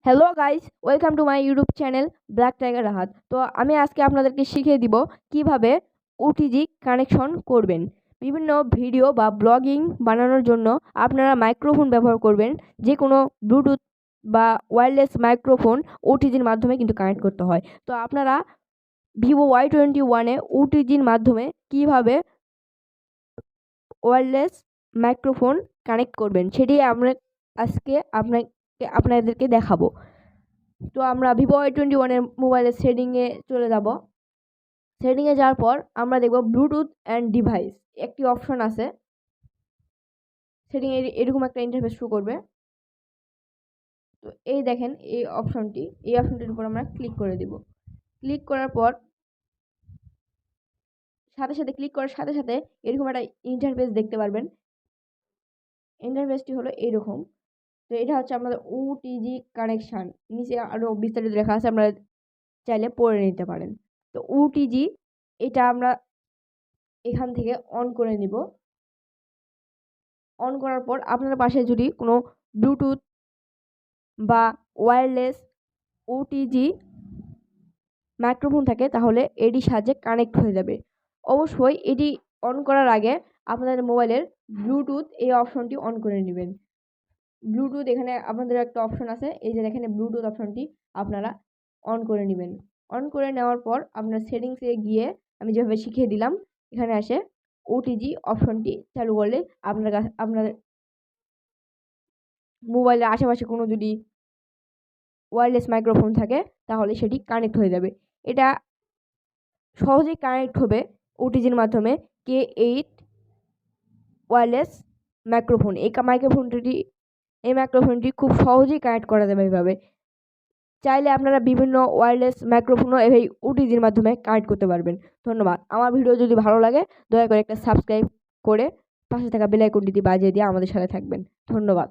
Hello guys, welcome to my YouTube channel black tiger Rahat. তো আমি আজকে আপনাদেরকে শিখিয়ে দিব কিভাবে ওটিজি কানেকশন করবেন। বিভিন্ন ভিডিও বা ব্লগিং বানানোর জন্য আপনারা মাইক্রোফোন ব্যবহার করবেন। যে কোনো ব্লুটুথ বা ওয়্যারলেস মাইক্রোফোন ওটিজির মাধ্যমে কিন্তু কানেক্ট করতে হয়। তো আপনারা ভিভো Y21-এ ওটিজির মাধ্যমে কিভাবে ওয়্যারলেস মাইক্রোফোন কানেক্ট করবেন সেটি আমরা আজকে আপনাদেরকে দেখাবো। তো আমরা ভিভো Y21-এর মোবাইলের সেটিংয়ে চলে যাব। সেটিংয়ে যাওয়ার পর আমরা দেখব ব্লুটুথ অ্যান্ড ডিভাইস একটি অপশন আছে। সেটিংয়ে এরকম একটা ইন্টারফেস শো করবে। তো এই দেখেন এই অপশনটির উপর আমরা ক্লিক করে দিব। ক্লিক করার পর ক্লিক করার সাথে সাথে এরকম একটা ইন্টারফেস দেখতে পারবেন। ইন্টারফেসটি হলো এইরকম। তো এটা হচ্ছে আমাদের ওটিজি কানেকশন। নিচে আরও বিস্তারিত লেখা আছে, আমরা চাইলে পড়ে নিতে পারেন। তো ওটিজি এটা আমরা এখান থেকে অন করে নিব। অন করার পর আপনার পাশে যদি কোনো ব্লুটুথ বা ওয়্যারলেস ওটিজি মাইক্রোফোন থাকে তাহলে এটির সাহায্যে কানেক্ট হয়ে যাবে। অবশ্যই এটি অন করার আগে আপনাদের মোবাইলের ব্লুটুথ এই অপশনটি অন করে নেবেন। ব্লুটুথ এখানে আপনাদের একটা অপশন আছে, এই যে এখানে ব্লুটুথ অপশনটি আপনারা অন করে নেবেন। অন করে নেওয়ার পর আপনার সেটিংসে গিয়ে আমি যেভাবে শিখিয়ে দিলাম এখানে আসে ওটিজি অপশনটি চালু করলে আপনার মোবাইলের আশেপাশে কোনো যদি ওয়্যারলেস মাইক্রোফোন থাকে তাহলে সেটি কানেক্ট হয়ে যাবে। এটা সহজেই কানেক্ট হবে ওটিজির মাধ্যমে। K8 ওয়্যারলেস মাইক্রোফোন এই মাইক্রোফোনটি খুব সহজেই কানেক্ট করা যাবে এইভাবে। চাইলে আপনারা বিভিন্ন ওয়্যারলেস মাইক্রোফোনও এই ওটিজির মাধ্যমে কানেক্ট করতে পারবেন। ধন্যবাদ। আমার ভিডিও যদি ভালো লাগে দয়া করে একটা সাবস্ক্রাইব করে পাশে থাকা বেল আইকনটি বাজিয়ে দিয়ে আমাদের সাথে থাকবেন। ধন্যবাদ।